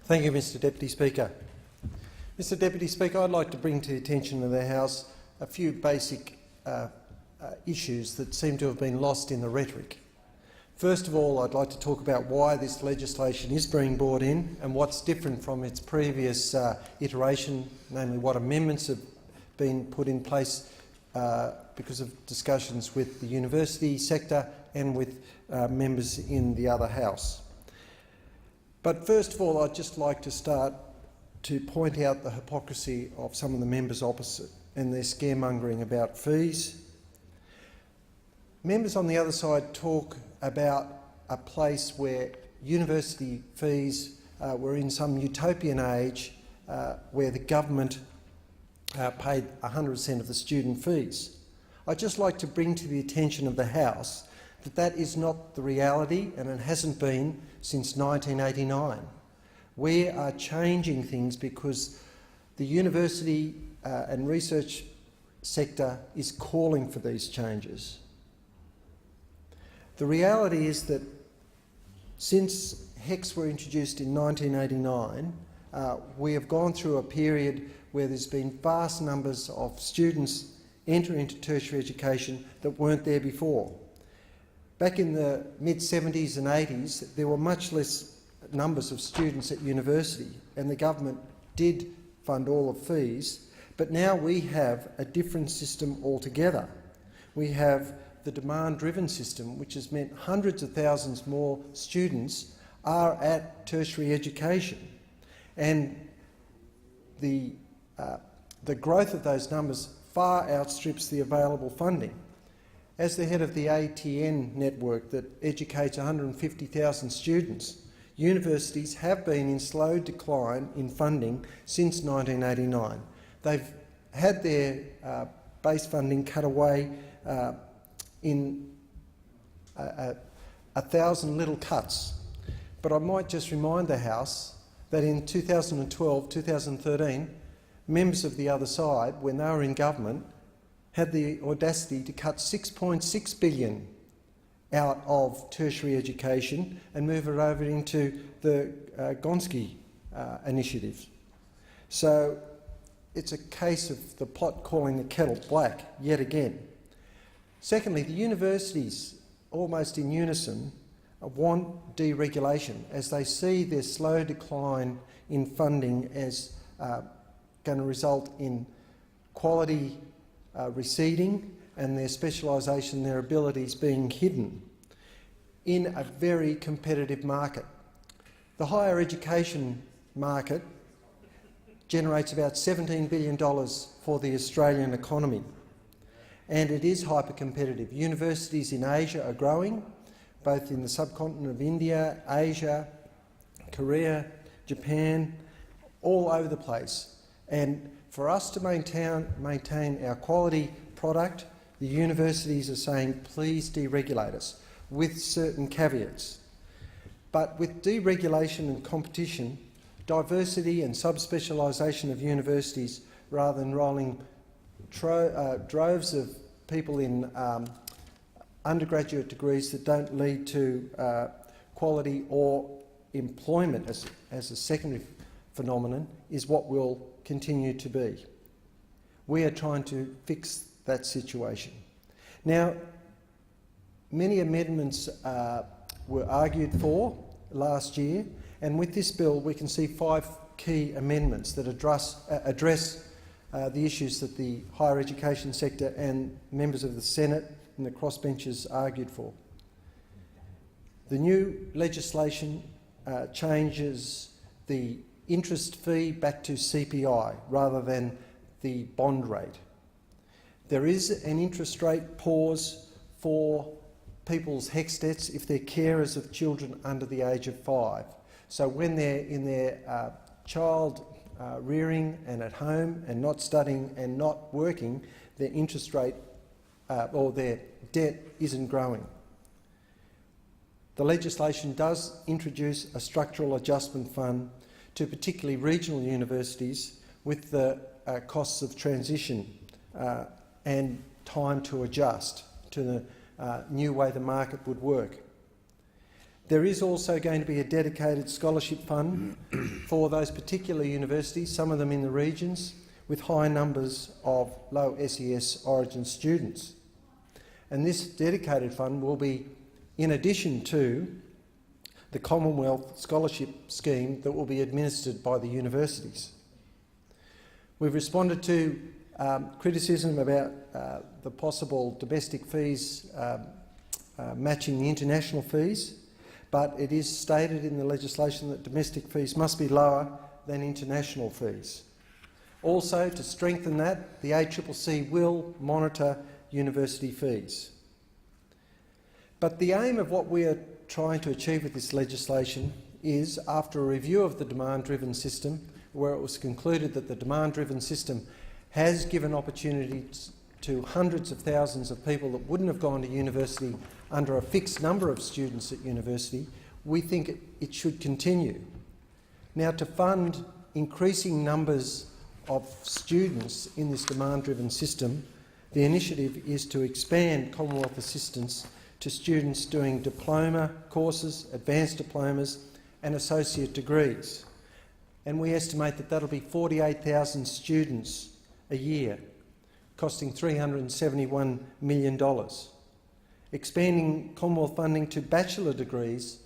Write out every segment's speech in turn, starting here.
Thank you, Mr Deputy Speaker. Mr Deputy Speaker, I'd like to bring to the attention of the House a few basic issues that seem to have been lost in the rhetoric. First of all, I'd like to talk about why this legislation is being brought in and what's different from its previous iteration, namely what amendments have been put in place because of discussions with the university sector and with members in the other House. But first of all, I'd just like to start to point out the hypocrisy of some of the members opposite and their scaremongering about fees. Members on the other side talk about a place where university fees were in some utopian age where the government paid 100% of the student fees. I'd just like to bring to the attention of the House that that is not the reality, and it hasn't been since 1989. We are changing things because the university and research sector is calling for these changes. The reality is that since HECS were introduced in 1989, we have gone through a period where there's been vast numbers of students entering into tertiary education that weren't there before. Back in the mid-70s and 80s, there were much less numbers of students at university, and the government did fund all of fees, but now we have a different system altogether. We have the demand-driven system, which has meant hundreds of thousands more students are at tertiary education, and the growth of those numbers far outstrips the available funding. As the head of the ATN network that educates 150,000 students, universities have been in slow decline in funding since 1989. They've had their base funding cut away in 1,000 little cuts. But I might just remind the House that in 2012-2013, members of the other side, when they were in government, had the audacity to cut $6.6 billion out of tertiary education and move it over into the Gonski initiative. So it's a case of the pot calling the kettle black yet again. Secondly, the universities, almost in unison, want deregulation as they see their slow decline in funding as going to result in quality receding and their specialisation, their abilities being hidden in a very competitive market. The higher education market generates about $17 billion for the Australian economy, and it is hyper-competitive. Universities in Asia are growing, both in the subcontinent of India, Asia, Korea, Japan, all over the place. And for us to maintain our quality product, the universities are saying, please deregulate us, with certain caveats. But with deregulation and competition, diversity and subspecialisation of universities, rather than rolling droves of people in undergraduate degrees that don't lead to quality or employment as a secondary phenomenon, is what will continue to be. We are trying to fix that situation. Now, many amendments were argued for last year, and with this bill we can see 5 key amendments that address the issues that the higher education sector and members of the Senate and the crossbenchers argued for. The new legislation changes the interest fee back to CPI rather than the bond rate. There is an interest rate pause for people's HECS debts if they're carers of children under the age of 5. So when they're in their child rearing and at home and not studying and not working, their interest rate or their debt isn't growing. The legislation does introduce a structural adjustment fund to particularly regional universities with the costs of transition and time to adjust to the new way the market would work. There is also going to be a dedicated scholarship fund for those particular universities, some of them in the regions, with high numbers of low SES origin students. And this dedicated fund will be in addition to the Commonwealth Scholarship Scheme that will be administered by the universities. We've responded to criticism about the possible domestic fees matching the international fees, but it is stated in the legislation that domestic fees must be lower than international fees. Also, to strengthen that, the ACCC will monitor university fees. But the aim of what we are trying to achieve with this legislation is, after a review of the demand-driven system, where it was concluded that the demand-driven system has given opportunities to hundreds of thousands of people that wouldn't have gone to university under a fixed number of students at university, we think it should continue. Now, to fund increasing numbers of students in this demand-driven system, the initiative is to expand Commonwealth assistance to students doing diploma courses, advanced diplomas and associate degrees. And we estimate that that'll be 48,000 students a year, costing $371 million. Expanding Commonwealth funding to bachelor degrees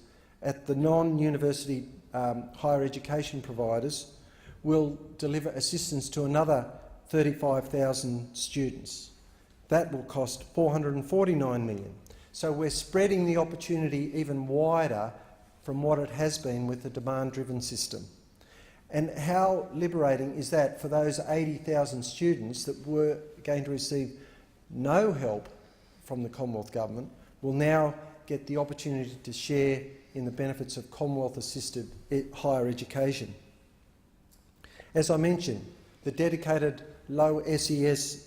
at the non-university higher education providers will deliver assistance to another 35,000 students. That will cost $449 million. So we're spreading the opportunity even wider from what it has been with the demand-driven system. And how liberating is that for those 80,000 students that were going to receive no help from the Commonwealth Government will now get the opportunity to share in the benefits of Commonwealth-assisted higher education. As I mentioned, the dedicated low SES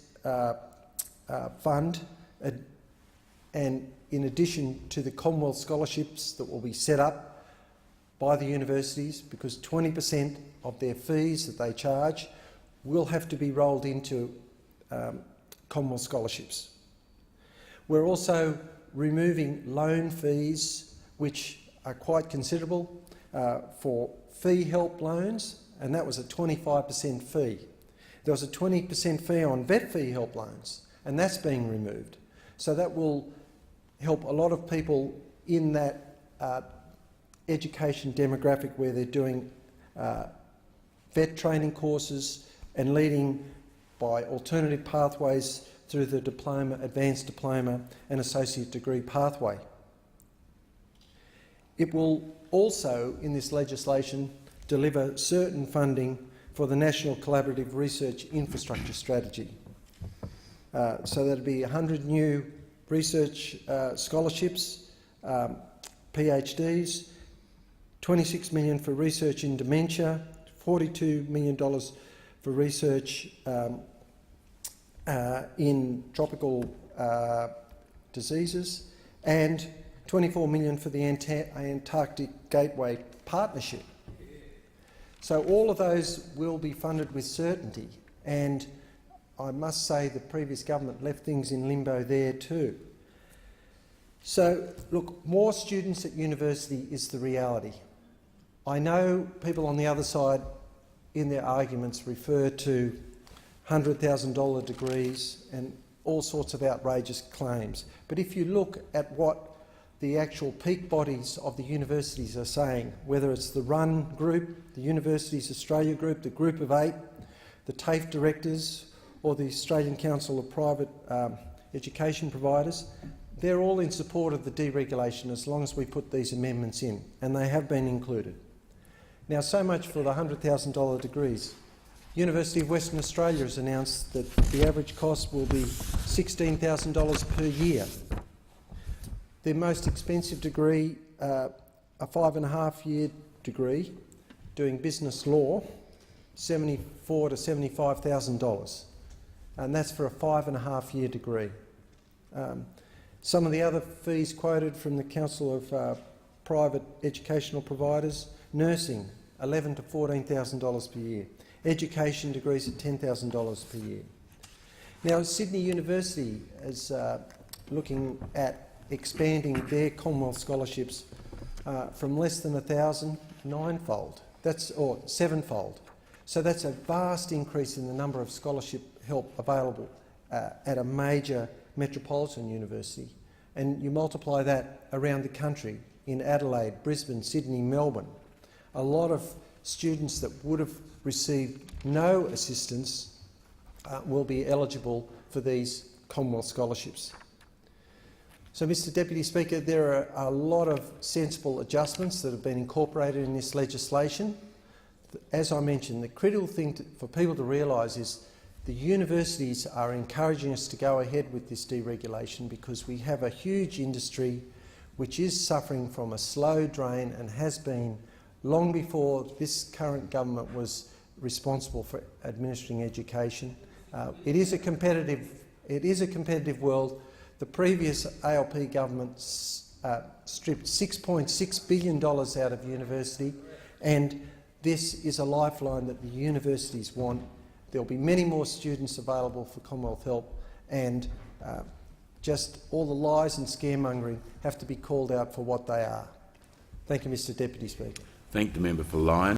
fund, and in addition to the Commonwealth scholarships that will be set up by the universities, because 20% of their fees that they charge will have to be rolled into Commonwealth scholarships. We're also removing loan fees, which are quite considerable, for fee help loans, and that was a 25% fee. There was a 20% fee on vet fee help loans, and that's being removed. So that will help a lot of people in that education demographic where they're doing vet training courses and leading by alternative pathways through the diploma, advanced diploma and associate degree pathway. It will also, in this legislation, deliver certain funding for the National Collaborative Research Infrastructure Strategy. So that'll be 100 new research scholarships, PhDs, $26 million for research in dementia, $42 million for research in tropical diseases, and $24 million for the Antarctic Gateway Partnership. So all of those will be funded with certainty, and I must say the previous government left things in limbo there too. So, look, more students at university is the reality. I know people on the other side in their arguments refer to $100,000 degrees and all sorts of outrageous claims. But if you look at what the actual peak bodies of the universities are saying, whether it's the RUN group, the Universities Australia group, the Group of 8, the TAFE directors, or the Australian Council of Private Education Providers, they're all in support of the deregulation as long as we put these amendments in, and they have been included. Now, so much for the $100,000 degrees. University of Western Australia has announced that the average cost will be $16,000 per year. Their most expensive degree, a 5.5-year degree doing business law, $74,000 to $75,000, and that's for a 5.5-year degree. Some of the other fees quoted from the Council of Private Educational Providers: nursing, $11,000 to $14,000 per year; education degrees at $10,000 per year. Now, Sydney University is looking at expanding their Commonwealth scholarships from less than 1,000 ninefold. Or sevenfold. So that's a vast increase in the number of scholarship help available at a major metropolitan university. And you multiply that around the country in Adelaide, Brisbane, Sydney, Melbourne. A lot of students that would have received no assistance will be eligible for these Commonwealth scholarships. So, Mr Deputy Speaker, there are a lot of sensible adjustments that have been incorporated in this legislation. As I mentioned, the critical thing for people to realise is the universities are encouraging us to go ahead with this deregulation because we have a huge industry which is suffering from a slow drain and has been long before this current government was responsible for administering education. It is a competitive world. The previous ALP government stripped $6.6 billion out of university, and this is a lifeline that the universities want. There will be many more students available for Commonwealth help, and just all the lies and scaremongering have to be called out for what they are. Thank you, Mr Deputy Speaker. Thank the member for Lyon.